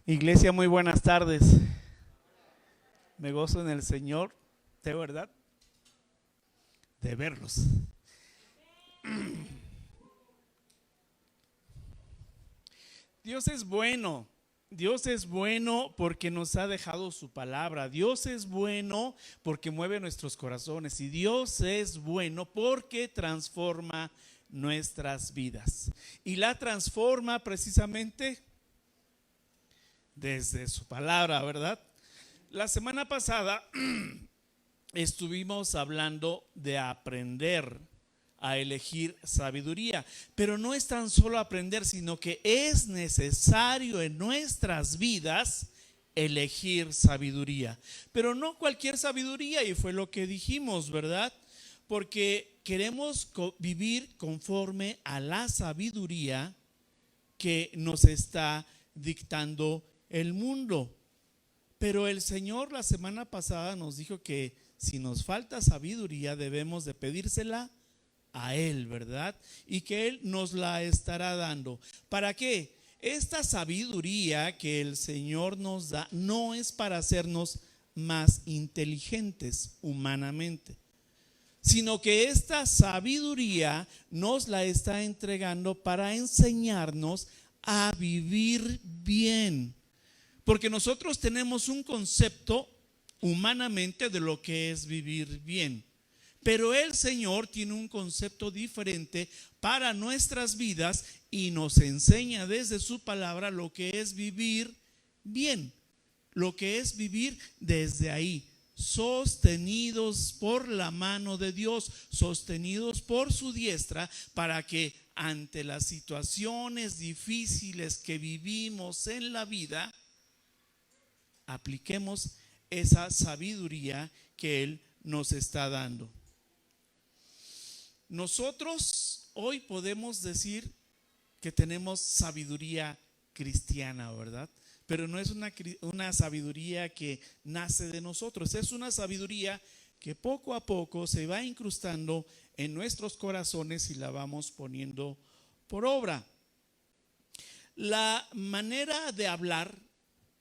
Iglesia, muy buenas tardes. Me gozo en el Señor, de verdad, de verlos. Dios es bueno. Dios es bueno porque nos ha dejado su palabra. Dios es bueno porque mueve nuestros corazones. Y Dios es bueno porque transforma nuestras vidas. Y la transforma precisamente desde su palabra, ¿verdad? La semana pasada estuvimos hablando de aprender a elegir sabiduría, pero no es tan solo aprender, sino que es necesario en nuestras vidas elegir sabiduría, pero no cualquier sabiduría, y fue lo que dijimos, ¿verdad? Porque queremos vivir conforme a la sabiduría que nos está dictando el mundo. Pero el Señor la semana pasada nos dijo que si nos falta sabiduría debemos de pedírsela a Él, ¿verdad? Y que Él nos la estará dando. ¿Para qué? Esta sabiduría que el Señor nos da no es para hacernos más inteligentes humanamente, sino que esta sabiduría nos la está entregando para enseñarnos a vivir bien. Porque nosotros tenemos un concepto humanamente de lo que es vivir bien. Pero el Señor tiene un concepto diferente para nuestras vidas y nos enseña desde su palabra lo que es vivir bien. Lo que es vivir desde ahí, sostenidos por la mano de Dios, sostenidos por su diestra, para que ante las situaciones difíciles que vivimos en la vida, apliquemos esa sabiduría que Él nos está dando. Nosotros hoy podemos decir que tenemos sabiduría cristiana, ¿verdad? Pero no es una sabiduría que nace de nosotros, es una sabiduría que poco a poco se va incrustando en nuestros corazones y la vamos poniendo por obra. La manera de hablar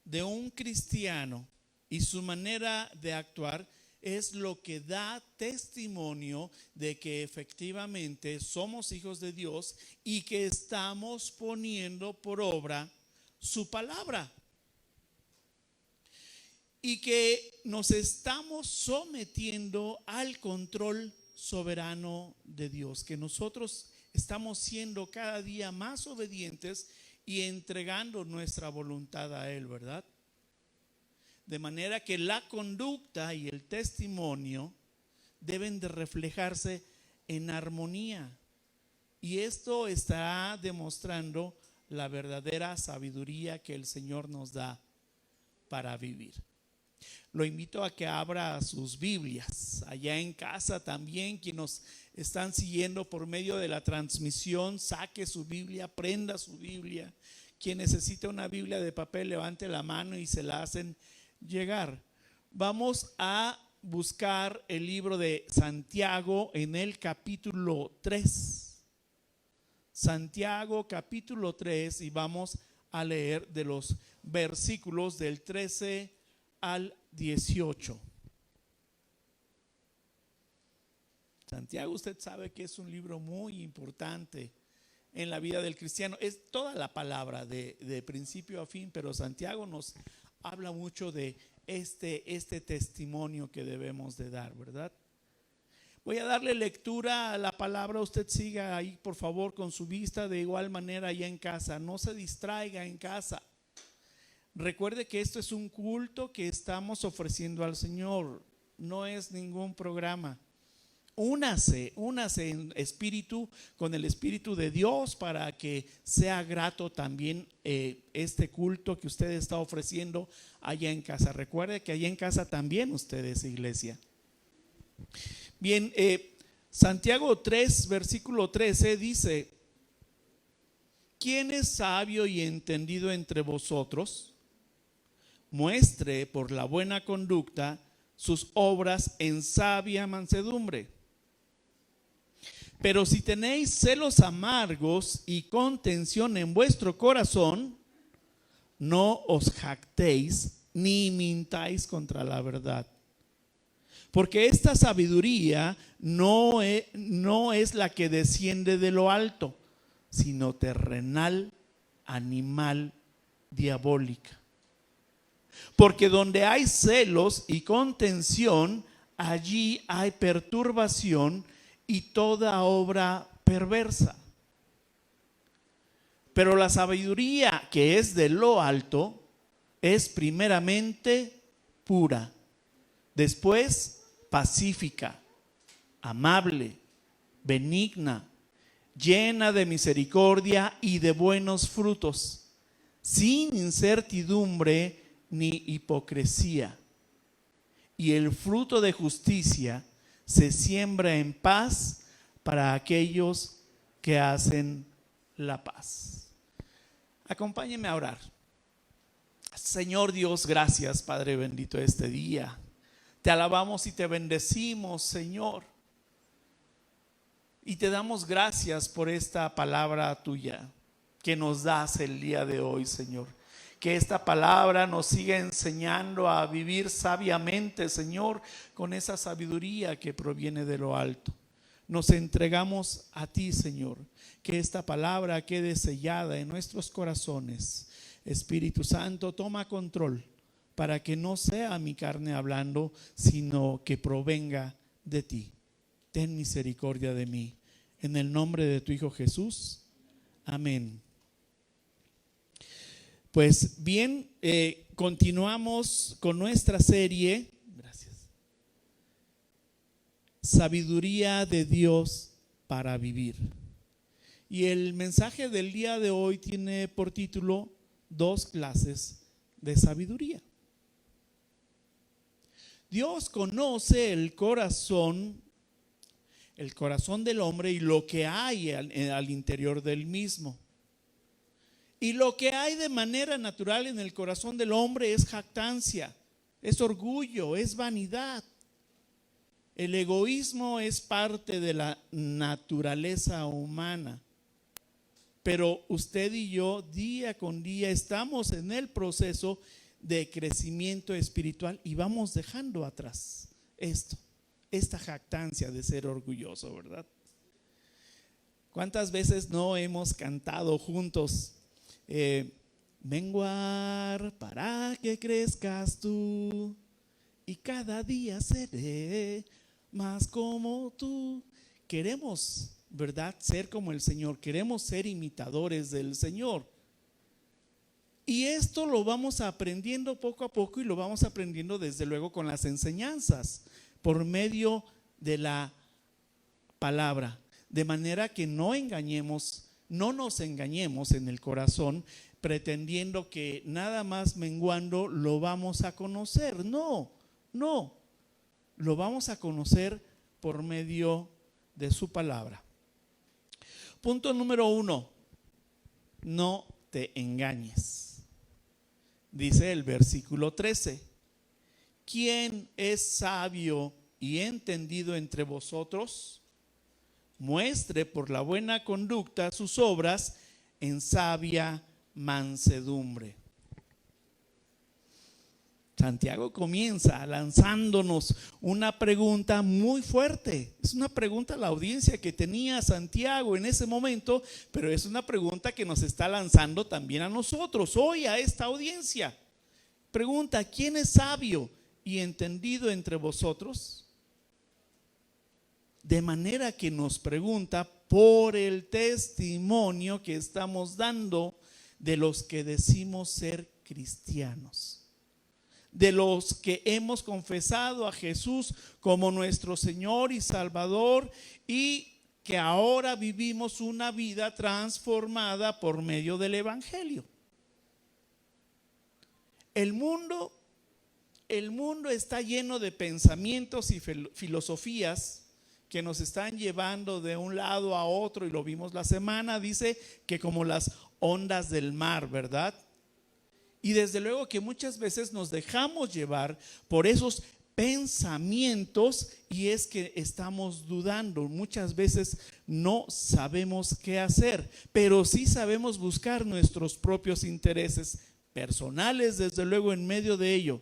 de un cristiano y su manera de actuar es lo que da testimonio de que efectivamente somos hijos de Dios y que estamos poniendo por obra su palabra y que nos estamos sometiendo al control soberano de Dios, que nosotros estamos siendo cada día más obedientes y entregando nuestra voluntad a Él, ¿verdad? De manera que la conducta y el testimonio deben de reflejarse en armonía. Y esto está demostrando la verdadera sabiduría que el Señor nos da para vivir. Lo invito a que abra sus Biblias. Allá en casa también, quienes nos están siguiendo por medio de la transmisión, saque su Biblia, prenda su Biblia. Quien necesita una Biblia de papel, levante la mano y se la hacen llegar. Vamos a buscar el libro de Santiago en el capítulo 3. Santiago capítulo 3, y vamos a leer de los versículos del 13 al 18. Santiago, usted sabe que es un libro muy importante en la vida del cristiano. Es toda la palabra de principio a fin, pero Santiago nos habla mucho de este testimonio que debemos de dar, ¿verdad? Voy a darle lectura a la palabra. Usted siga ahí, por favor, con su vista. De igual manera allá en casa, no se distraiga en casa. Recuerde que esto es un culto que estamos ofreciendo al Señor, no es ningún programa. Únase en espíritu con el Espíritu de Dios para que sea grato también este culto que usted está ofreciendo allá en casa. Recuerde que allá en casa también usted es iglesia. Bien, Santiago 3, versículo 13 dice: ¿quién es sabio y entendido entre vosotros? Muestre por la buena conducta sus obras en sabia mansedumbre. Pero si tenéis celos amargos y contención en vuestro corazón, no os jactéis ni mintáis contra la verdad. Porque esta sabiduría no es la que desciende de lo alto, sino terrenal, animal, diabólica. Porque donde hay celos y contención, allí hay perturbación y toda obra perversa. Pero la sabiduría que es de lo alto es primeramente pura, después pacífica, amable, benigna, llena de misericordia y de buenos frutos, sin incertidumbre ni hipocresía. Y el fruto de justicia se siembra en paz para aquellos que hacen la paz. Acompáñenme a orar. Señor Dios, gracias, Padre bendito, este día. Te alabamos y te bendecimos, Señor. Y te damos gracias por esta palabra tuya que nos das el día de hoy, Señor. Que esta palabra nos siga enseñando a vivir sabiamente, Señor, con esa sabiduría que proviene de lo alto. Nos entregamos a ti, Señor. Que esta palabra quede sellada en nuestros corazones. Espíritu Santo, toma control para que no sea mi carne hablando, sino que provenga de ti. Ten misericordia de mí. En el nombre de tu Hijo Jesús. Amén. Pues bien, continuamos con nuestra serie. Gracias. Sabiduría de Dios para vivir. Y el mensaje del día de hoy tiene por título 2 clases de sabiduría. Dios conoce el corazón del hombre y lo que hay al interior del mismo. Y lo que hay de manera natural en el corazón del hombre es jactancia, es orgullo, es vanidad. El egoísmo es parte de la naturaleza humana. Pero usted y yo día con día estamos en el proceso de crecimiento espiritual y vamos dejando atrás esta jactancia de ser orgulloso, ¿verdad? ¿Cuántas veces no hemos cantado juntos? Menguar para que crezcas tú y cada día seré más como tú. Queremos, ¿verdad?, ser como el Señor, queremos ser imitadores del Señor. Y esto lo vamos aprendiendo poco a poco y lo vamos aprendiendo desde luego con las enseñanzas, por medio de la palabra, de manera que no nos engañemos en el corazón pretendiendo que nada más menguando lo vamos a conocer. No, lo vamos a conocer por medio de su palabra. Punto número 1, no te engañes. Dice el versículo 13, ¿quién es sabio y entendido entre vosotros? Muestre por la buena conducta sus obras en sabia mansedumbre. Santiago comienza lanzándonos una pregunta muy fuerte. Es una pregunta a la audiencia que tenía Santiago en ese momento, pero es una pregunta que nos está lanzando también a nosotros, hoy a esta audiencia. Pregunta, ¿quién es sabio y entendido entre vosotros? De manera que nos pregunta por el testimonio que estamos dando de los que decimos ser cristianos, de los que hemos confesado a Jesús como nuestro Señor y Salvador y que ahora vivimos una vida transformada por medio del Evangelio. El mundo está lleno de pensamientos y filosofías que nos están llevando de un lado a otro, y lo vimos la semana, dice que como las ondas del mar, ¿verdad? Y desde luego que muchas veces nos dejamos llevar por esos pensamientos y es que estamos dudando. Muchas veces no sabemos qué hacer, pero sí sabemos buscar nuestros propios intereses personales, desde luego, en medio de ello,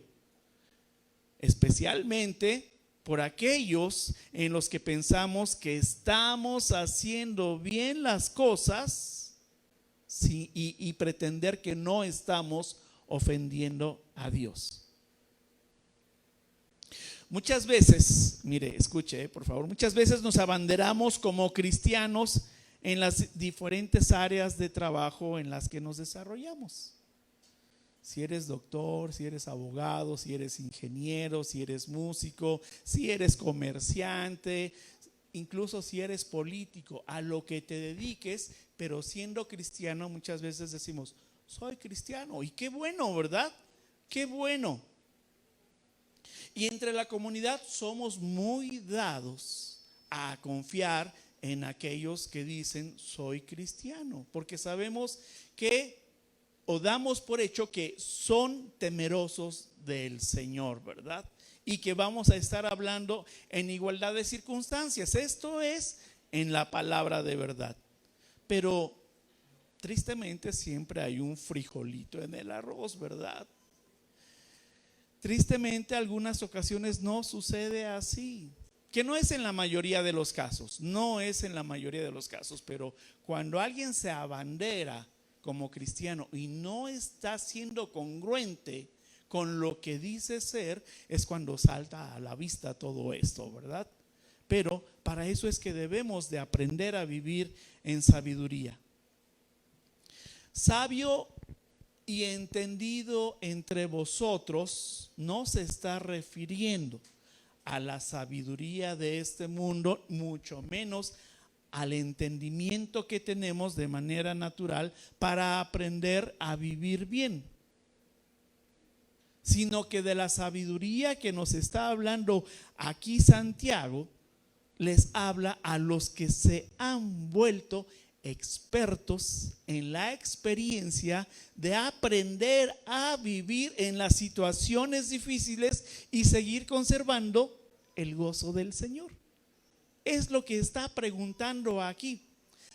especialmente por aquellos en los que pensamos que estamos haciendo bien las cosas, sí, y pretender que no estamos ofendiendo a Dios. Muchas veces, mire, escuche, por favor, muchas veces nos abanderamos como cristianos en las diferentes áreas de trabajo en las que nos desarrollamos. Si eres doctor, si eres abogado, si eres ingeniero, si eres músico, si eres comerciante, incluso si eres político, a lo que te dediques, pero siendo cristiano, muchas veces decimos, soy cristiano, y qué bueno, ¿verdad? Qué bueno. Y entre la comunidad somos muy dados a confiar en aquellos que dicen soy cristiano, porque sabemos que, o damos por hecho que son temerosos del Señor, ¿verdad? Y que vamos a estar hablando en igualdad de circunstancias. Esto es en la palabra de verdad. Pero tristemente siempre hay un frijolito en el arroz, ¿verdad? Tristemente, algunas ocasiones no sucede así, que no es en la mayoría de los casos, no es en la mayoría de los casos, pero cuando alguien se abandera como cristiano y no está siendo congruente con lo que dice ser, es cuando salta a la vista todo esto, ¿verdad? Pero para eso es que debemos de aprender a vivir en sabiduría. Sabio y entendido entre vosotros no se está refiriendo a la sabiduría de este mundo, mucho menos al entendimiento que tenemos de manera natural para aprender a vivir bien, sino que de la sabiduría que nos está hablando aquí Santiago, les habla a los que se han vuelto expertos en la experiencia de aprender a vivir en las situaciones difíciles y seguir conservando el gozo del Señor. Es lo que está preguntando aquí.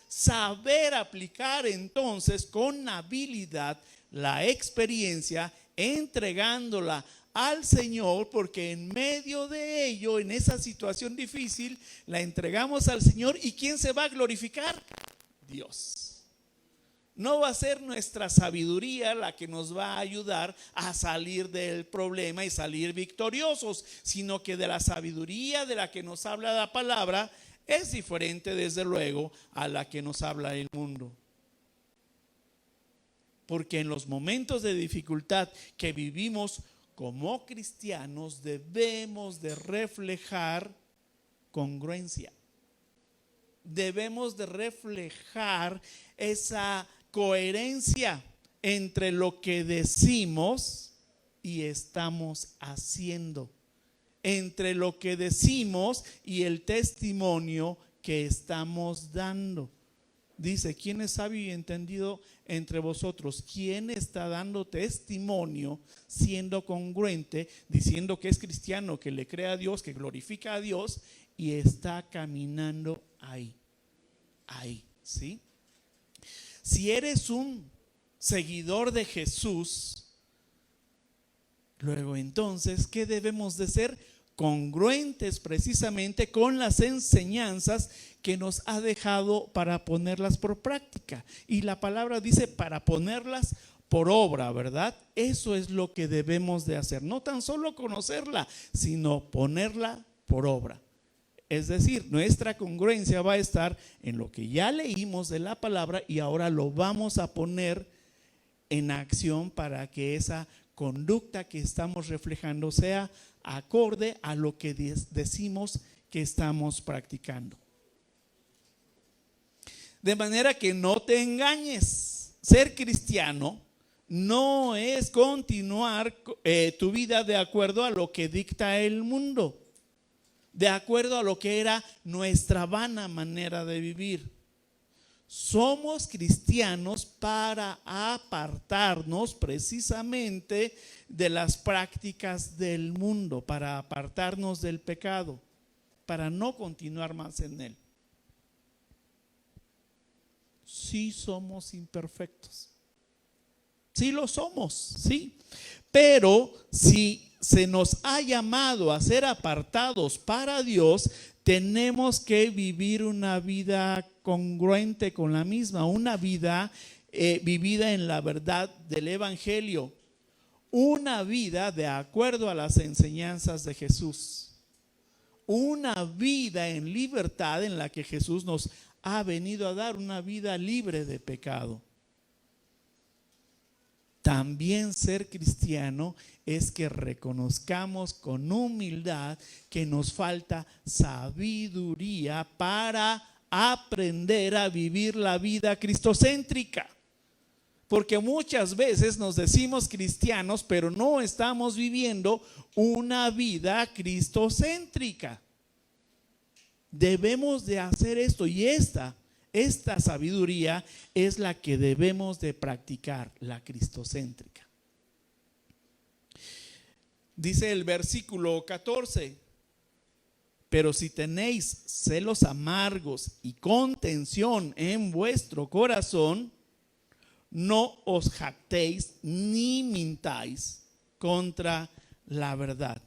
Saber aplicar entonces con habilidad la experiencia, entregándola al Señor, porque en medio de ello, en esa situación difícil, la entregamos al Señor. ¿Y quién se va a glorificar? Dios. No va a ser nuestra sabiduría la que nos va a ayudar a salir del problema y salir victoriosos, sino que de la sabiduría de la que nos habla la palabra es diferente, desde luego, a la que nos habla el mundo. Porque en los momentos de dificultad que vivimos como cristianos debemos de reflejar congruencia. Debemos de reflejar esa coherencia entre lo que decimos y estamos haciendo, entre lo que decimos y el testimonio que estamos dando. Dice, ¿quién es sabio y entendido entre vosotros? ¿Quién está dando testimonio, siendo congruente, diciendo que es cristiano, que le cree a Dios, que glorifica a Dios y está caminando ahí, ¿sí? Si eres un seguidor de Jesús, luego entonces, ¿qué debemos de ser? Congruentes precisamente con las enseñanzas que nos ha dejado para ponerlas por práctica. Y la palabra dice para ponerlas por obra, ¿verdad? Eso es lo que debemos de hacer. No tan solo conocerla, sino ponerla por obra. Es decir, nuestra congruencia va a estar en lo que ya leímos de la palabra y ahora lo vamos a poner en acción para que esa conducta que estamos reflejando sea acorde a lo que decimos que estamos practicando. De manera que no te engañes. Ser cristiano no es continuar tu vida de acuerdo a lo que dicta el mundo, de acuerdo a lo que era nuestra vana manera de vivir. Somos cristianos para apartarnos precisamente de las prácticas del mundo, para apartarnos del pecado, para no continuar más en él. Sí somos imperfectos, Sí lo somos, sí. Pero si se nos ha llamado a ser apartados para Dios, tenemos que vivir una vida congruente con la misma, una vida vivida en la verdad del Evangelio, una vida de acuerdo a las enseñanzas de Jesús, una vida en libertad en la que Jesús nos ha venido a dar, una vida libre de pecado. También ser cristiano es que reconozcamos con humildad que nos falta sabiduría para aprender a vivir la vida cristocéntrica. Porque muchas veces nos decimos cristianos, pero no estamos viviendo una vida cristocéntrica. Debemos de hacer esto, y esta sabiduría es la que debemos de practicar, la cristocéntrica. Dice el versículo 14: pero si tenéis celos amargos y contención en vuestro corazón, no os jactéis ni mintáis contra la verdad.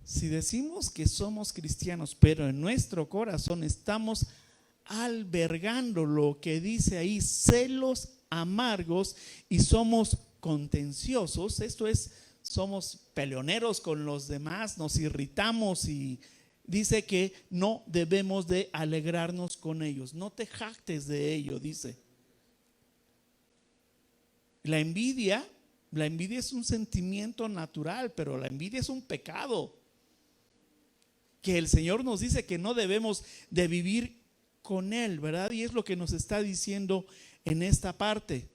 Si decimos que somos cristianos, pero en nuestro corazón estamos albergando lo que dice ahí, celos amargos, y somos contenciosos, esto es, somos peleoneros con los demás, nos irritamos, y dice que no debemos de alegrarnos con ellos. No te jactes de ello, dice. La envidia es un sentimiento natural, pero la envidia es un pecado que el Señor nos dice que no debemos de vivir con él, ¿verdad? Y es lo que nos está diciendo en esta parte.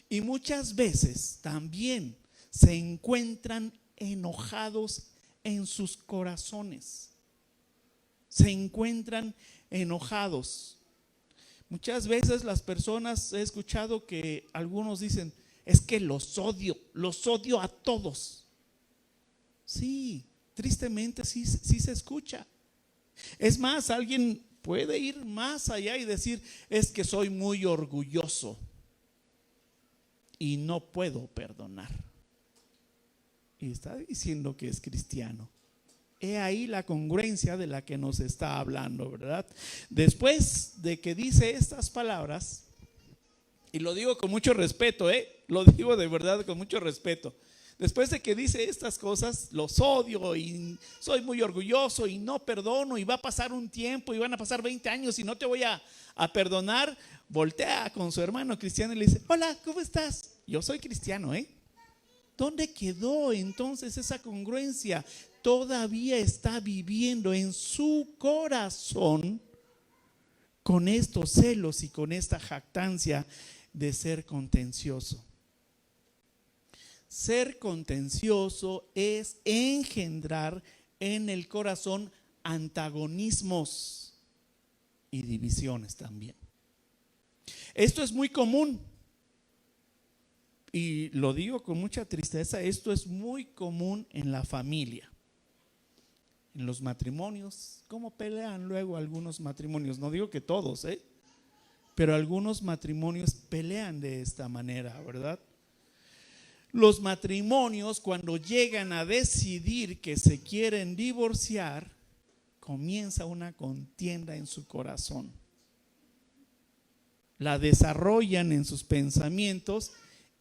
Y muchas veces también se encuentran enojados en sus corazones. Se encuentran enojados. Muchas veces las personas, he escuchado que algunos dicen, es que los odio a todos. Sí, tristemente sí se escucha. Es más, alguien puede ir más allá y decir, es que soy muy orgulloso y no puedo perdonar. Y está diciendo que es cristiano. He ahí la congruencia de la que nos está hablando, ¿verdad? Después de que dice estas palabras, y lo digo con mucho respeto, lo digo de verdad con mucho respeto. Después de que dice estas cosas, los odio y soy muy orgulloso y no perdono, y va a pasar un tiempo y van a pasar 20 años y no te voy a perdonar, voltea con su hermano cristiano y le dice, hola, ¿cómo estás? Yo soy cristiano, ¿Dónde quedó entonces esa congruencia? Todavía está viviendo en su corazón con estos celos y con esta jactancia de ser contencioso. Ser contencioso es engendrar en el corazón antagonismos y divisiones también. Esto es muy común. Y lo digo con mucha tristeza, esto es muy común en la familia, en los matrimonios. ¿Cómo pelean luego algunos matrimonios? No digo que todos, pero algunos matrimonios pelean de esta manera, ¿verdad? Los matrimonios, cuando llegan a decidir que se quieren divorciar, comienza una contienda en su corazón. La desarrollan en sus pensamientos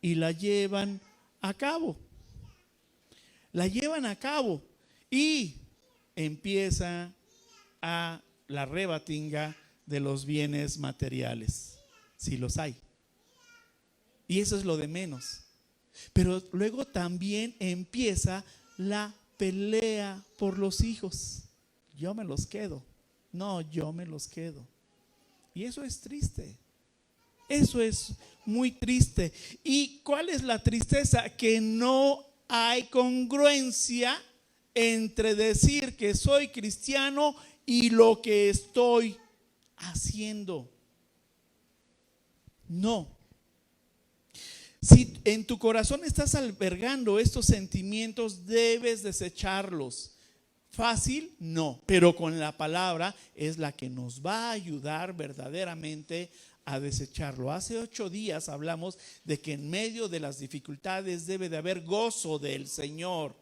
y la llevan a cabo. La llevan a cabo y empieza a la rebatinga de los bienes materiales, si los hay. Y eso es lo de menos. Pero luego también empieza la pelea por los hijos. Yo me los quedo. No, yo me los quedo. Y eso es triste. Eso es muy triste. ¿Y cuál es la tristeza? Que no hay congruencia entre decir que soy cristiano y lo que estoy haciendo. No. Si en tu corazón estás albergando estos sentimientos, debes desecharlos. ¿Fácil? No, pero con la palabra es la que nos va a ayudar verdaderamente a desecharlo. Hace 8 días hablamos de que en medio de las dificultades debe de haber gozo del Señor,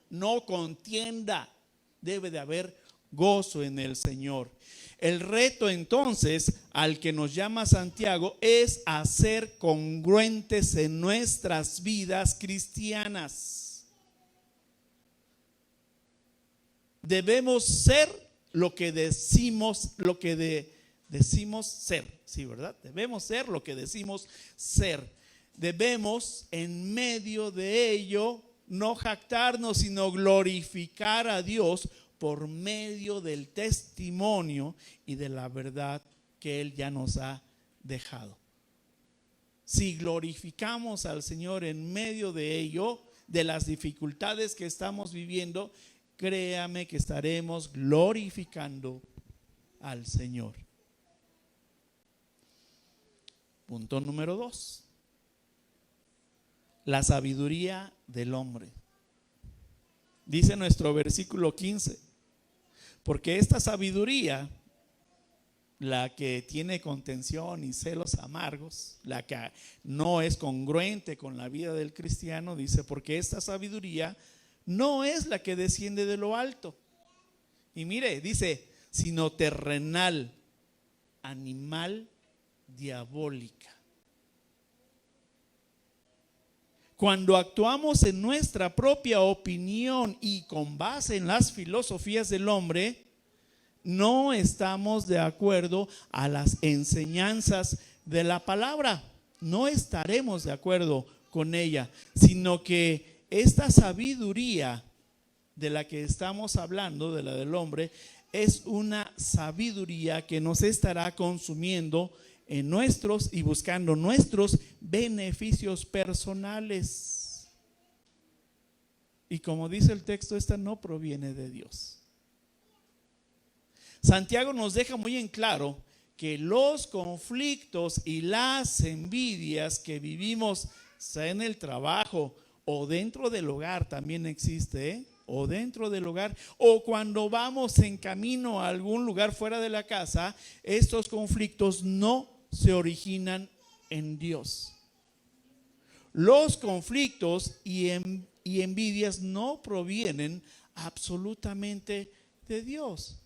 no contienda, debe de haber gozo en el Señor. El reto entonces al que nos llama Santiago es a ser congruentes en nuestras vidas cristianas. Debemos ser lo que decimos, decimos ser, sí, ¿verdad? Debemos ser lo que decimos ser. Debemos en medio de ello no jactarnos, sino glorificar a Dios por medio del testimonio y de la verdad que Él ya nos ha dejado. Si glorificamos al Señor en medio de ello, de las dificultades que estamos viviendo, créame que estaremos glorificando al Señor. Punto número 2. La sabiduría del hombre. Dice nuestro versículo 15. Porque esta sabiduría, la que tiene contención y celos amargos, la que no es congruente con la vida del cristiano, dice, porque esta sabiduría no es la que desciende de lo alto. Y mire, dice, sino terrenal, animal, diabólica. Cuando actuamos en nuestra propia opinión y con base en las filosofías del hombre, no estamos de acuerdo a las enseñanzas de la palabra. No estaremos de acuerdo con ella, sino que esta sabiduría de la que estamos hablando, de la del hombre, es una sabiduría que nos estará consumiendo en nuestros y buscando nuestros beneficios personales. Y como dice el texto, esta no proviene de Dios. Santiago nos deja muy en claro que los conflictos y las envidias que vivimos, sea en el trabajo o dentro del hogar, también existe, o dentro del hogar, o cuando vamos en camino a algún lugar fuera de la casa, estos conflictos no se originan en Dios. Los conflictos y envidias no provienen absolutamente de Dios.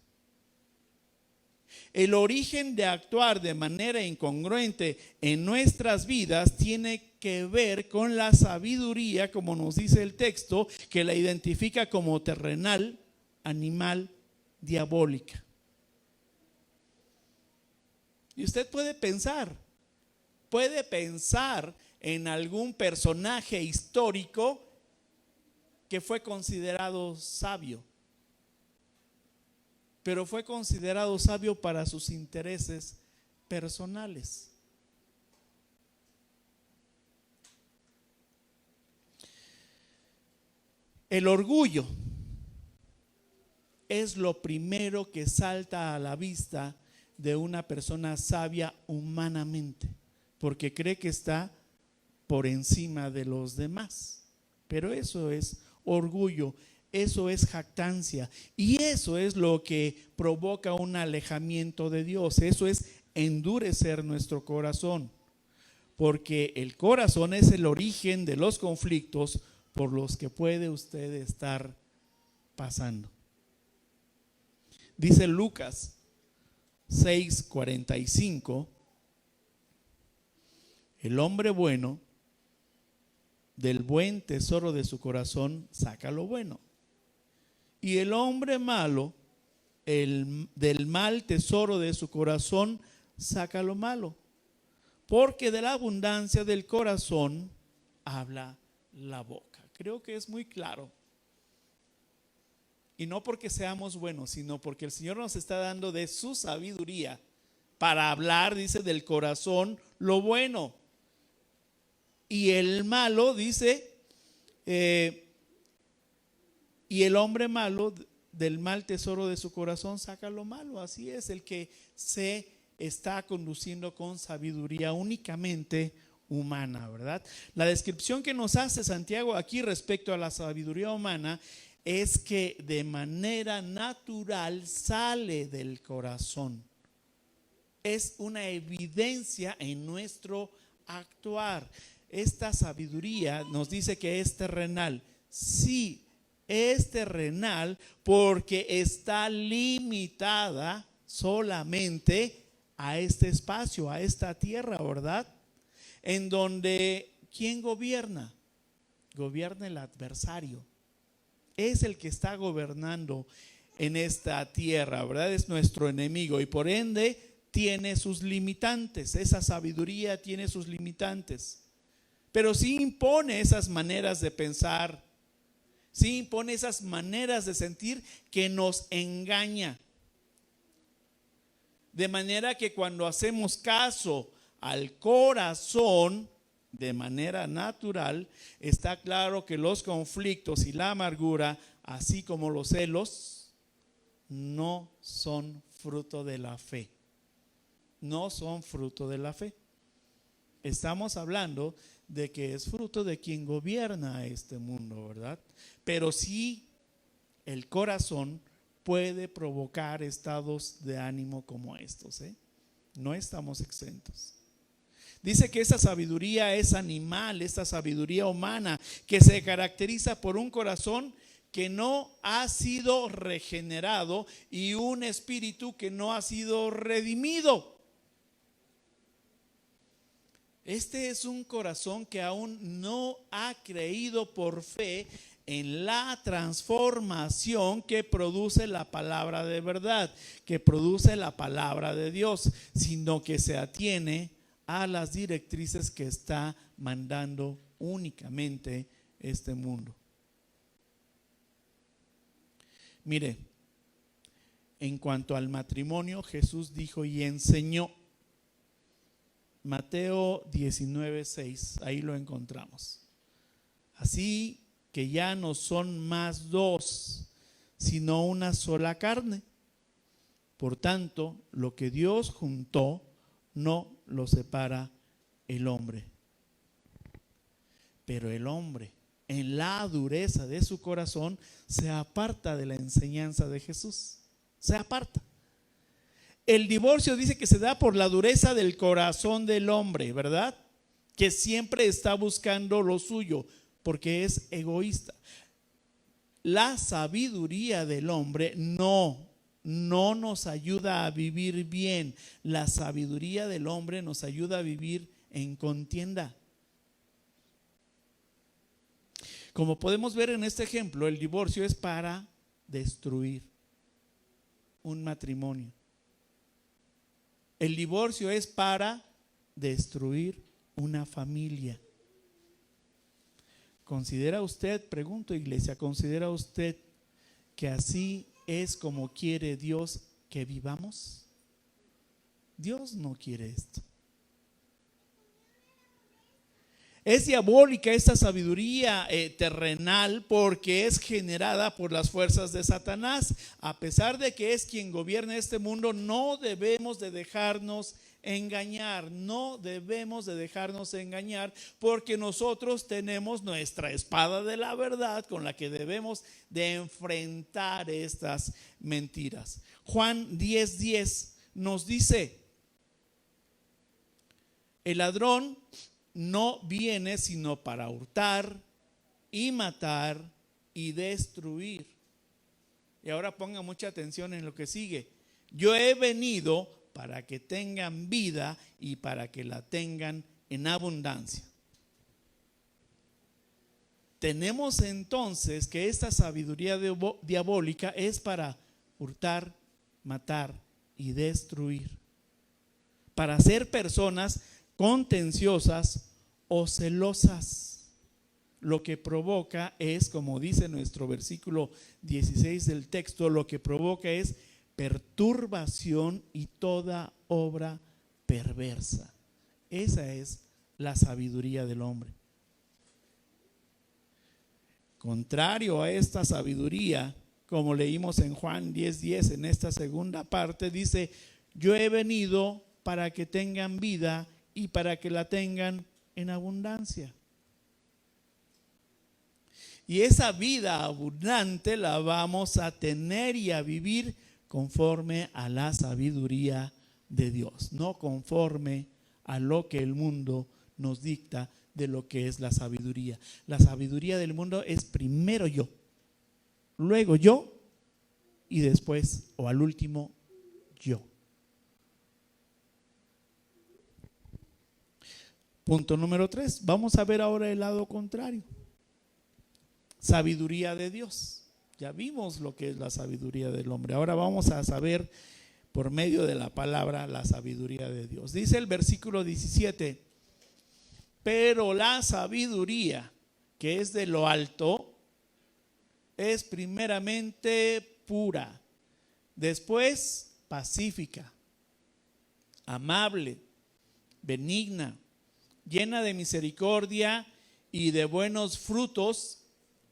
El origen de actuar de manera incongruente en nuestras vidas tiene que ver con la sabiduría, como nos dice el texto, que la identifica como terrenal, animal, diabólica. Y usted puede pensar en algún personaje histórico que fue considerado sabio, pero fue considerado sabio para sus intereses personales. El orgullo es lo primero que salta a la vista de una persona sabia humanamente, porque cree que está por encima de los demás. Pero eso es orgullo, eso es jactancia, y eso es lo que provoca un alejamiento de Dios. Eso es endurecer nuestro corazón, porque el corazón es el origen de los conflictos por los que puede usted estar pasando. Dice Lucas 6:45, el hombre bueno del buen tesoro de su corazón saca lo bueno, y el hombre malo del mal tesoro de su corazón saca lo malo, porque de la abundancia del corazón habla la boca. Creo que es muy claro. Y no porque seamos buenos, sino porque el Señor nos está dando de su sabiduría para hablar, dice, del corazón lo bueno. Y el malo, dice, y el hombre malo del mal tesoro de su corazón saca lo malo. Así es, el que se está conduciendo con sabiduría únicamente humana, ¿verdad? La descripción que nos hace Santiago aquí respecto a la sabiduría humana es que de manera natural sale del corazón. es una evidencia en nuestro actuar. Esta sabiduría nos dice que es terrenal. Sí, es terrenal porque está limitada solamente a este espacio, a esta tierra, ¿verdad? En donde, ¿quién gobierna? Gobierna el adversario. Es el que está gobernando en esta tierra, ¿verdad? Es nuestro enemigo y por ende tiene sus limitantes. Esa sabiduría tiene sus limitantes. Pero sí impone esas maneras de pensar, sí impone esas maneras de sentir que nos engaña. De manera que cuando hacemos caso al corazón de manera natural, está claro que los conflictos y la amargura, así como los celos, no son fruto de la fe. No son fruto de la fe. Estamos hablando de que es fruto de quien gobierna este mundo, ¿verdad? Pero sí, el corazón puede provocar estados de ánimo como estos, ¿eh? No estamos exentos. Dice que esa sabiduría es animal, esta sabiduría humana, que se caracteriza por un corazón que no ha sido regenerado y un espíritu que no ha sido redimido. Este es un corazón que aún no ha creído por fe en la transformación que produce la palabra de verdad, que produce la palabra de Dios, sino que se atiene a las directrices que está mandando únicamente este mundo. Mire, en cuanto al matrimonio, Jesús dijo y enseñó. Mateo 19:6, ahí lo encontramos. Así que ya no son más dos, sino una sola carne. Por tanto, lo que Dios juntó, no lo separa el hombre. Pero el hombre, en la dureza de su corazón, se aparta de la enseñanza de Jesús. Se aparta. El divorcio dice que se da por la dureza del corazón del hombre, ¿verdad? Que siempre está buscando lo suyo, porque es egoísta. La sabiduría del hombre no nos ayuda a vivir bien. La sabiduría del hombre nos ayuda a vivir en contienda. Como podemos ver en este ejemplo, el divorcio es para destruir un matrimonio. El divorcio es para destruir una familia. ¿Considera usted, pregunto iglesia, considera usted que así es como quiere Dios que vivamos? Dios no quiere esto. Es diabólica esta sabiduría terrenal porque es generada por las fuerzas de Satanás. A pesar de que es quien gobierna este mundo, no debemos de dejarnos engañar. No debemos de dejarnos engañar porque nosotros tenemos nuestra espada de la verdad con la que debemos de enfrentar estas mentiras. Juan 10:10 nos dice: el ladrón no viene sino para hurtar y matar y destruir. Y ahora pongan mucha atención en lo que sigue. Yo he venido para que tengan vida y para que la tengan en abundancia. Tenemos entonces que esta sabiduría diabólica es para hurtar, matar y destruir. Para ser personas contenciosas o celosas. Lo que provoca es, como dice nuestro versículo 16 del texto, lo que provoca es perturbación y toda obra perversa. Esa es la sabiduría del hombre. Contrario a esta sabiduría, como leímos en Juan 10:10, en esta segunda parte, dice: yo he venido para que tengan vida y para que la tengan en abundancia. Y esa vida abundante la vamos a tener y a vivir conforme a la sabiduría de Dios, no conforme a lo que el mundo nos dicta de lo que es la sabiduría. La sabiduría del mundo es primero yo, luego yo y después o al último yo. Punto número 3. Vamos a ver ahora el lado contrario. Sabiduría de Dios. Ya vimos lo que es la sabiduría del hombre. Ahora vamos a saber por medio de la palabra la sabiduría de Dios. Dice el versículo 17: pero la sabiduría que es de lo alto es primeramente pura, después pacífica, amable, benigna, llena de misericordia y de buenos frutos,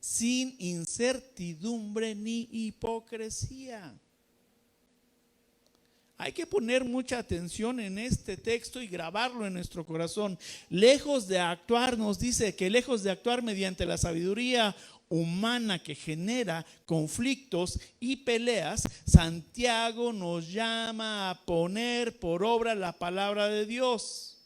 sin incertidumbre ni hipocresía. Hay que poner mucha atención en este texto y grabarlo en nuestro corazón. Lejos de actuar, nos dice que lejos de actuar mediante la sabiduría humana que genera conflictos y peleas, Santiago nos llama a poner por obra la palabra de Dios.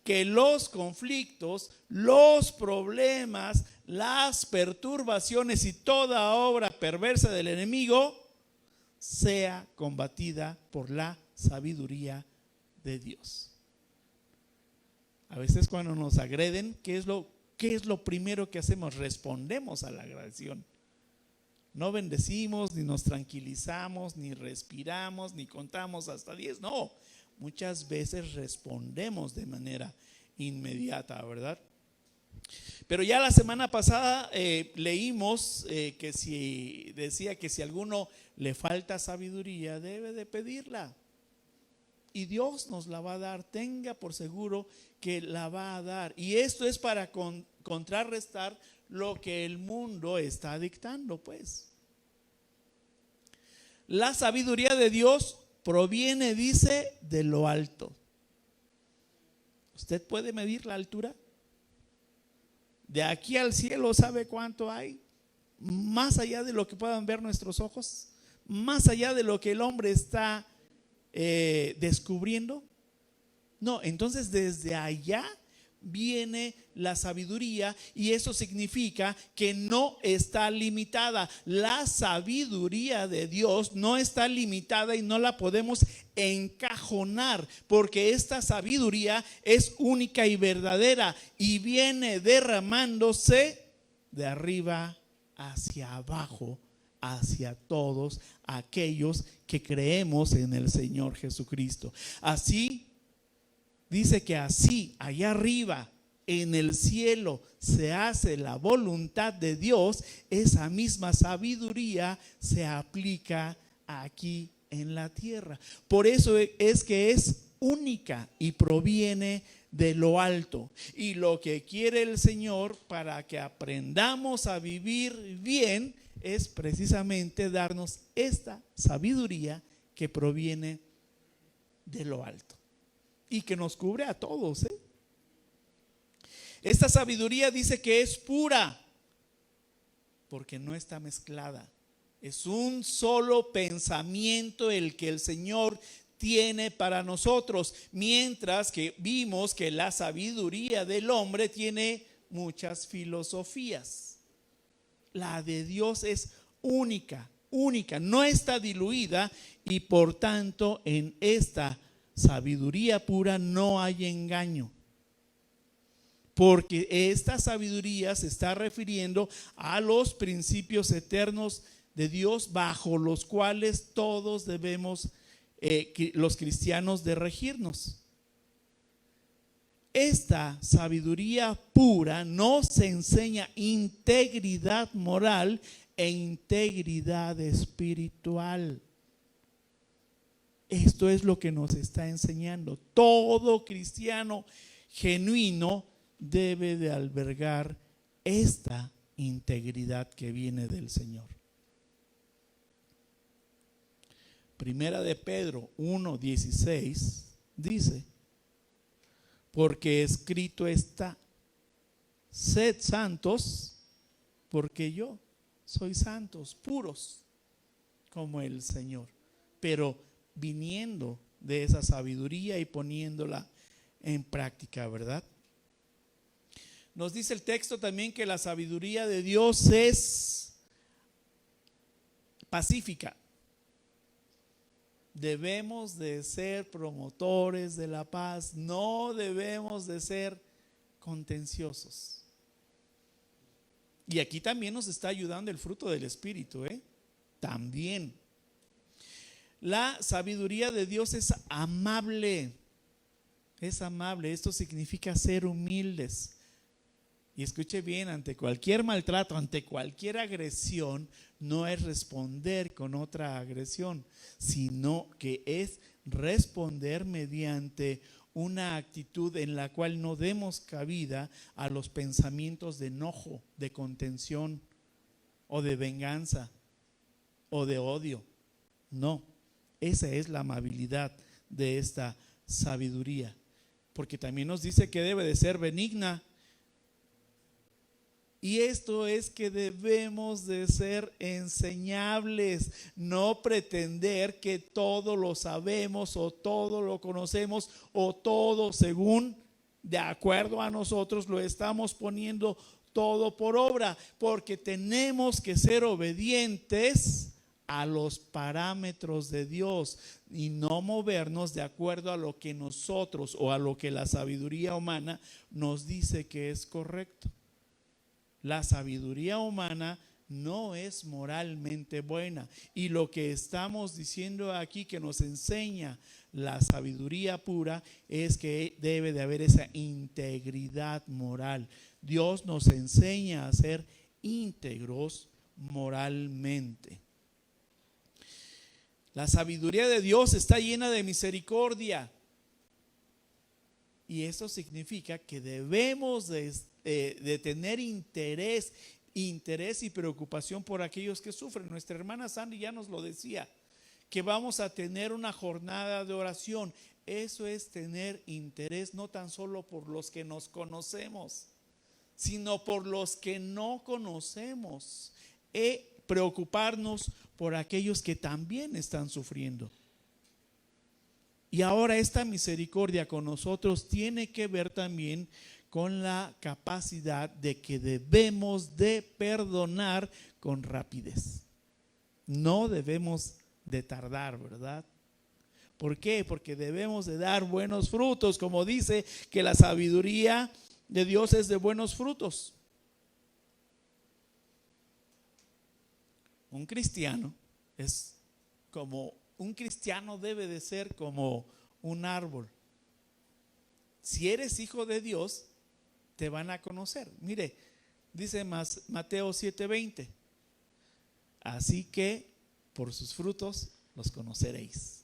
Que los conflictos, los problemas, las perturbaciones y toda obra perversa del enemigo sea combatida por la sabiduría de Dios. A veces cuando nos agreden, ¿qué es lo primero que hacemos? Respondemos a la agresión. No bendecimos, ni nos tranquilizamos, ni respiramos, ni contamos hasta 10. No, muchas veces respondemos de manera inmediata, ¿verdad? Pero ya la semana pasada leímos que si decía que si a alguno le falta sabiduría, debe de pedirla. Y Dios nos la va a dar, tenga por seguro que la va a dar. Y esto es para contrarrestar lo que el mundo está dictando, pues. La sabiduría de Dios proviene, dice, de lo alto. ¿Usted puede medir la altura? De aquí al cielo, ¿sabe cuánto hay? Más allá de lo que puedan ver nuestros ojos, más allá de lo que el hombre está descubriendo. No, entonces desde allá viene la sabiduría y eso significa que no está limitada. La sabiduría de Dios no está limitada y no la podemos encajonar, porque esta sabiduría es única y verdadera y viene derramándose de arriba hacia abajo, hacia todos aquellos que creemos en el Señor Jesucristo. Así dice que así allá arriba en el cielo se hace la voluntad de Dios, esa misma sabiduría se aplica aquí en la tierra. Por eso es que es única y proviene de lo alto. Y lo que quiere el Señor para que aprendamos a vivir bien es precisamente darnos esta sabiduría que proviene de lo alto y que nos cubre a todos, ¿eh? Esta sabiduría dice que es pura porque no está mezclada. Es un solo pensamiento el que el Señor tiene para nosotros, mientras que vimos que la sabiduría del hombre tiene muchas filosofías. La de Dios es única, no está diluida y por tanto en esta sabiduría pura no hay engaño. Porque esta sabiduría se está refiriendo a los principios eternos de Dios bajo los cuales todos debemos, los cristianos, de regirnos. Esta sabiduría pura nos enseña integridad moral e integridad espiritual. Esto es lo que nos está enseñando. Todo cristiano genuino debe de albergar esta integridad que viene del Señor. Primera de Pedro 1:16 dice: porque escrito está, sed santos, porque yo soy santos, puros como el Señor. Pero viniendo de esa sabiduría y poniéndola en práctica, ¿verdad? Nos dice el texto también que la sabiduría de Dios es pacífica. Debemos de ser promotores de la paz, no debemos de ser contenciosos. Y aquí también nos está ayudando el fruto del Espíritu, también. La sabiduría de Dios es amable. Es amable. Esto significa ser humildes. Y escuche bien, ante cualquier maltrato, ante cualquier agresión, no es responder con otra agresión, sino que es responder mediante una actitud en la cual no demos cabida a los pensamientos de enojo, de contención o de venganza o de odio. No, esa es la amabilidad de esta sabiduría, porque también nos dice que debe de ser benigna. Y esto es que debemos de ser enseñables, no pretender que todo lo sabemos o todo lo conocemos o todo según de acuerdo a nosotros lo estamos poniendo todo por obra, porque tenemos que ser obedientes a los parámetros de Dios y no movernos de acuerdo a lo que nosotros o a lo que la sabiduría humana nos dice que es correcto. La sabiduría humana no es moralmente buena, y lo que estamos diciendo aquí que nos enseña la sabiduría pura es que debe de haber esa integridad moral. Dios nos enseña a ser íntegros moralmente. La sabiduría de Dios está llena de misericordia, y eso significa que debemos de tener interés y preocupación por aquellos que sufren. Nuestra hermana Sandy ya nos lo decía, que vamos a tener una jornada de oración. Eso es tener interés no tan solo por los que nos conocemos, sino por los que no conocemos, preocuparnos por aquellos que también están sufriendo. Y ahora esta misericordia con nosotros tiene que ver también con la capacidad de que debemos de perdonar con rapidez. No debemos de tardar, ¿verdad? ¿Por qué? Porque debemos de dar buenos frutos, como dice que la sabiduría de Dios es de buenos frutos. Un cristiano debe de ser como un árbol. Si eres hijo de Dios, te van a conocer. Mire, dice Mateo 7:20. Así que por sus frutos los conoceréis.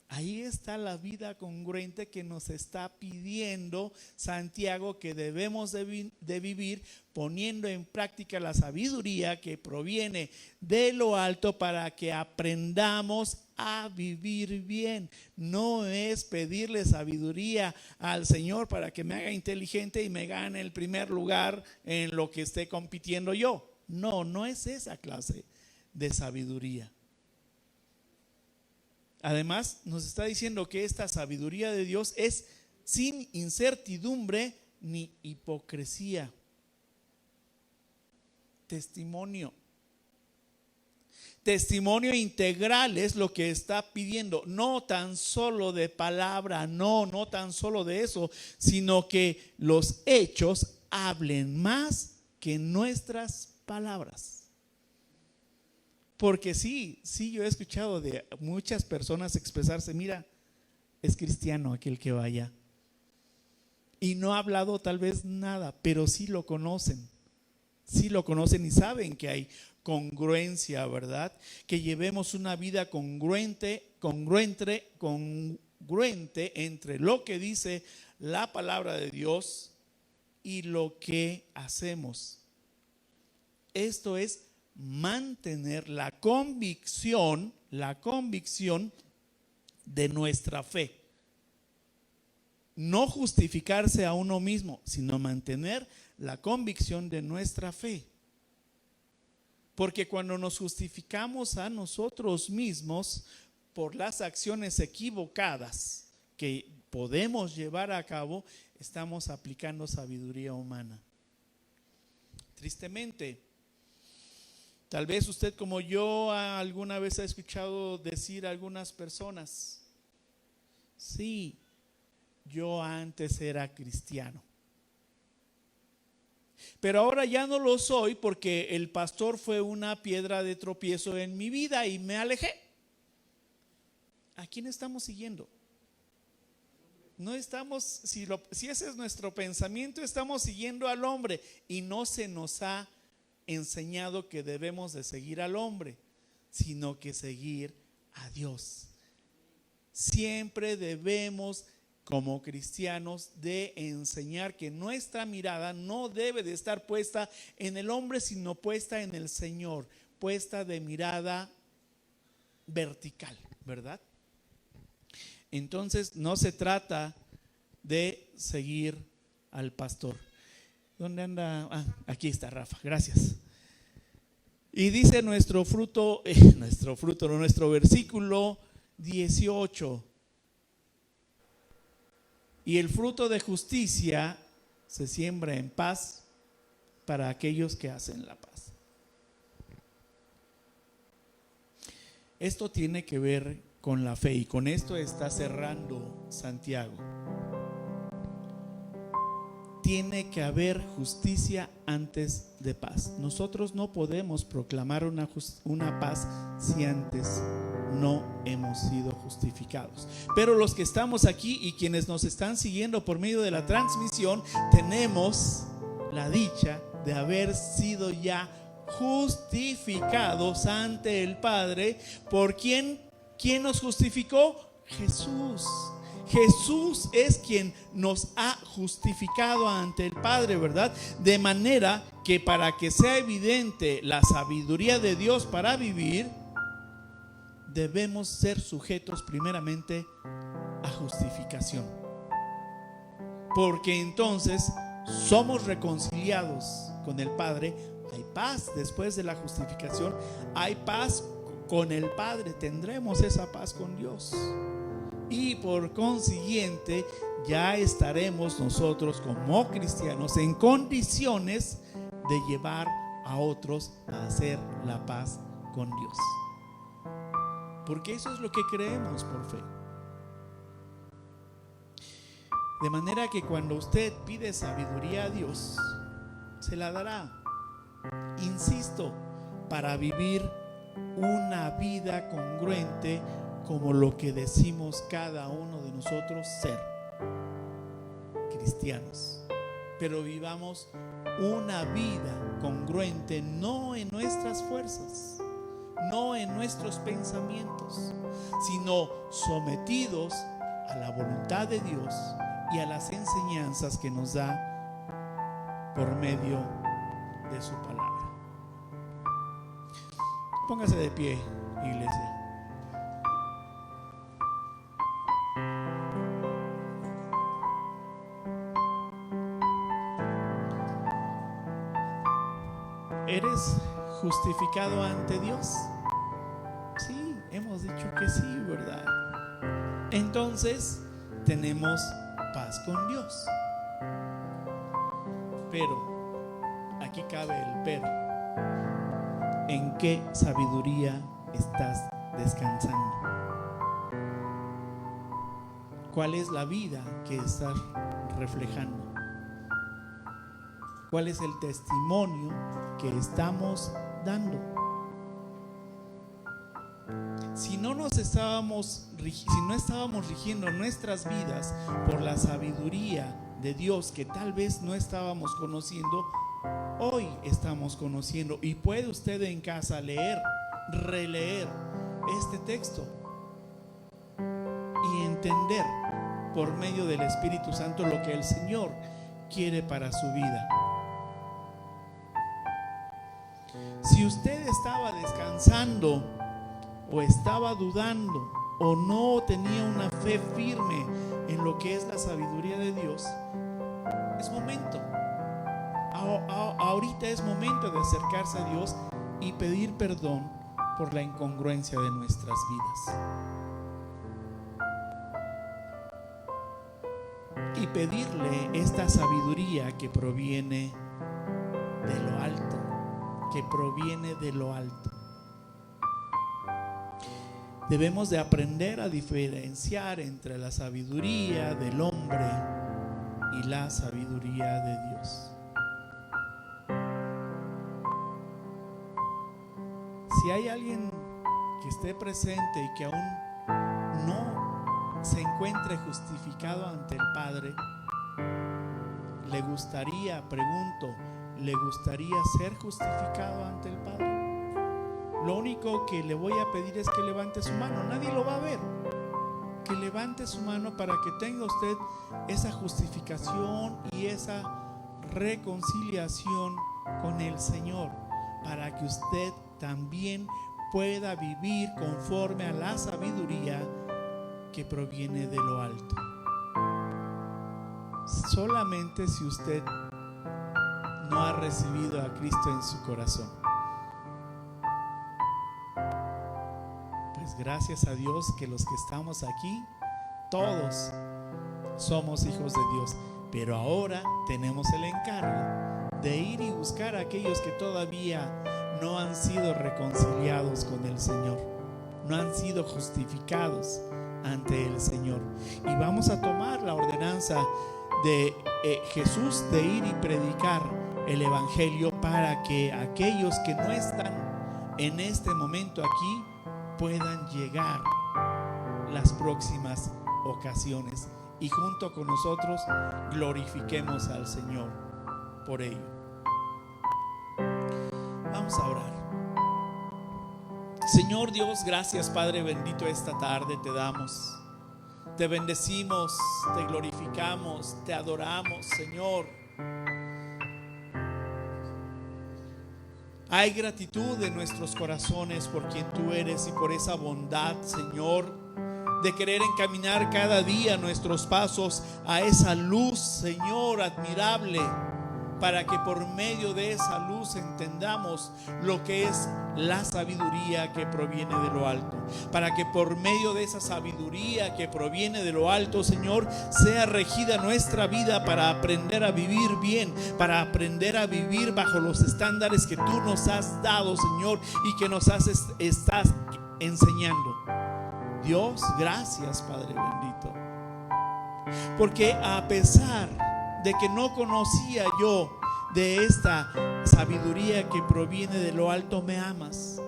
Ahí está la vida congruente que nos está pidiendo Santiago que debemos de vivir, poniendo en práctica la sabiduría que proviene de lo alto para que aprendamos a vivir bien. No es pedirle sabiduría al Señor para que me haga inteligente y me gane el primer lugar en lo que esté compitiendo yo. No, no es esa clase de sabiduría. Además, nos está diciendo que esta sabiduría de Dios es sin incertidumbre ni hipocresía. Testimonio integral es lo que está pidiendo, no tan solo de palabra, no tan solo de eso, sino que los hechos hablen más que nuestras palabras. Porque sí, yo he escuchado de muchas personas expresarse, mira, es cristiano aquel que vaya. Y no ha hablado tal vez nada, pero sí lo conocen y saben que hay congruencia, ¿verdad? Que llevemos una vida congruente entre lo que dice la palabra de Dios y lo que hacemos. Esto es mantener la convicción de nuestra fe. No justificarse a uno mismo, sino mantener la convicción de nuestra fe. Porque cuando nos justificamos a nosotros mismos, por las acciones equivocadas que podemos llevar a cabo, estamos aplicando sabiduría humana. Tristemente, tal vez usted como yo alguna vez ha escuchado decir a algunas personas: sí, yo antes era cristiano, pero ahora ya no lo soy porque el pastor fue una piedra de tropiezo en mi vida y me alejé. ¿A quién estamos siguiendo? No estamos, si ese es nuestro pensamiento, estamos siguiendo al hombre, y no se nos ha enseñado que debemos de seguir al hombre, sino que seguir a Dios. Siempre debemos, como cristianos, de enseñar que nuestra mirada no debe de estar puesta en el hombre, sino puesta en el Señor, puesta de mirada vertical, ¿verdad? Entonces no se trata de seguir al pastor. ¿Dónde anda? Aquí está Rafa, gracias. Y dice nuestro versículo 18: y el fruto de justicia se siembra en paz para aquellos que hacen la paz. Esto tiene que ver con la fe, y con esto está cerrando Santiago. Tiene que haber justicia antes de paz. Nosotros no podemos proclamar una paz si antes no hemos sido justificados. Pero los que estamos aquí y quienes nos están siguiendo por medio de la transmisión, tenemos la dicha de haber sido ya justificados ante el Padre. ¿Por quién? ¿Quién nos justificó? Jesús. Jesús es quien nos ha justificado ante el Padre, ¿verdad? De manera que para que sea evidente la sabiduría de Dios para vivir, debemos ser sujetos primeramente a justificación. Porque entonces somos reconciliados con el Padre. Hay paz después de la justificación, hay paz con el Padre, tendremos esa paz con Dios, y por consiguiente ya estaremos nosotros como cristianos en condiciones de llevar a otros a hacer la paz con Dios, porque eso es lo que creemos por fe. De manera que cuando usted pide sabiduría a Dios, se la dará, insisto, para vivir una vida congruente como lo que decimos cada uno de nosotros ser cristianos. Pero vivamos una vida congruente, no en nuestras fuerzas, no en nuestros pensamientos, sino sometidos a la voluntad de Dios y a las enseñanzas que nos da por medio de su palabra. Póngase de pie, iglesia. ¿Eres justificado ante Dios? Sí, hemos dicho que sí, ¿verdad? Entonces tenemos paz con Dios. Pero, aquí cabe el pero: ¿en qué sabiduría estás descansando? ¿Cuál es la vida que estás reflejando? ¿Cuál es el testimonio que estamos dando? Si no estábamos rigiendo nuestras vidas por la sabiduría de Dios que tal vez no estábamos conociendo, hoy estamos conociendo. Y puede usted en casa leer, releer este texto y entender por medio del Espíritu Santo lo que el Señor quiere para su vida. Si usted estaba descansando o estaba dudando o no tenía una fe firme en lo que es la sabiduría de Dios, es momento. Ahorita es momento de acercarse a Dios y pedir perdón por la incongruencia de nuestras vidas. Y pedirle esta sabiduría que proviene de lo alto, que proviene de lo alto. Debemos de aprender a diferenciar entre la sabiduría del hombre y la sabiduría de Dios. Si hay alguien que esté presente y que aún no se encuentre justificado ante el Padre, ¿le gustaría, pregunto, le gustaría ser justificado ante el Padre? Lo único que le voy a pedir es que levante su mano. Nadie lo va a ver. Que levante su mano para que tenga usted esa justificación y esa reconciliación con el Señor, para que usted también pueda vivir conforme a la sabiduría que proviene de lo alto. Solamente si usted no ha recibido a Cristo en su corazón. Pues gracias a Dios que los que estamos aquí, todos somos hijos de Dios. Pero ahora tenemos el encargo de ir y buscar a aquellos que todavía no han sido reconciliados con el Señor, no han sido justificados ante el Señor. Y vamos a tomar la ordenanza de Jesús de ir y predicar el Evangelio para que aquellos que no están en este momento aquí puedan llegar las próximas ocasiones y junto con nosotros glorifiquemos al Señor por ello. Vamos a orar. Señor Dios, gracias Padre bendito, esta tarde te damos, te bendecimos, te glorificamos, te adoramos, Señor. Hay gratitud en nuestros corazones por quien tú eres y por esa bondad, Señor, de querer encaminar cada día nuestros pasos a esa luz, Señor, admirable, para que por medio de esa luz entendamos lo que es la sabiduría que proviene de lo alto, para que por medio de esa sabiduría que proviene de lo alto, Señor, sea regida nuestra vida para aprender a vivir bien, para aprender a vivir bajo los estándares que tú nos has dado, Señor, y que nos estás enseñando. Dios, gracias, Padre bendito, porque a pesar de que no conocía yo de esta sabiduría que proviene de lo alto, me amas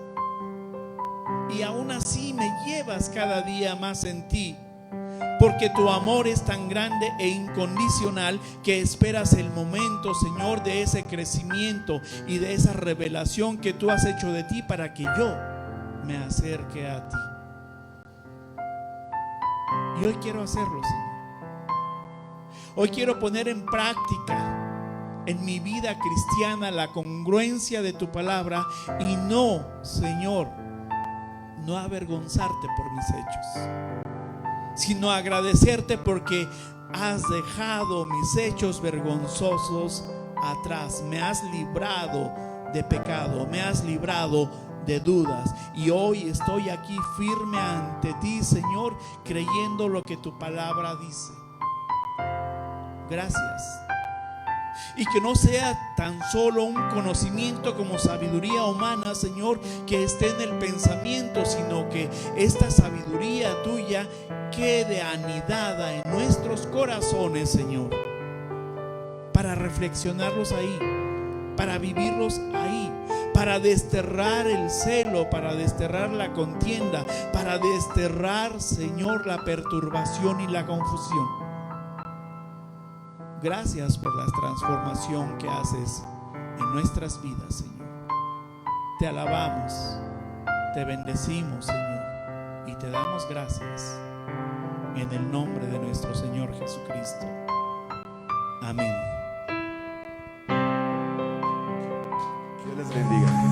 y aún así me llevas cada día más en ti, porque tu amor es tan grande e incondicional que esperas el momento, Señor, de ese crecimiento y de esa revelación que tú has hecho de ti para que yo me acerque a ti. Y hoy quiero hacerlo, Señor. Hoy quiero poner en práctica en mi vida cristiana la congruencia de tu palabra y no, Señor, no avergonzarte por mis hechos, sino agradecerte porque has dejado mis hechos vergonzosos atrás. Me has librado de pecado, me has librado de dudas y hoy estoy aquí firme ante ti, Señor, creyendo lo que tu palabra dice. Gracias. Y que no sea tan solo un conocimiento como sabiduría humana, Señor, que esté en el pensamiento, sino que esta sabiduría tuya quede anidada en nuestros corazones, Señor, para reflexionarlos ahí, para vivirlos ahí, para desterrar el celo, para desterrar la contienda, para desterrar, Señor, la perturbación y la confusión. Gracias por la transformación que haces en nuestras vidas, Señor. Te alabamos, te bendecimos, Señor, y te damos gracias en el nombre de nuestro Señor Jesucristo. Amén. Dios les bendiga.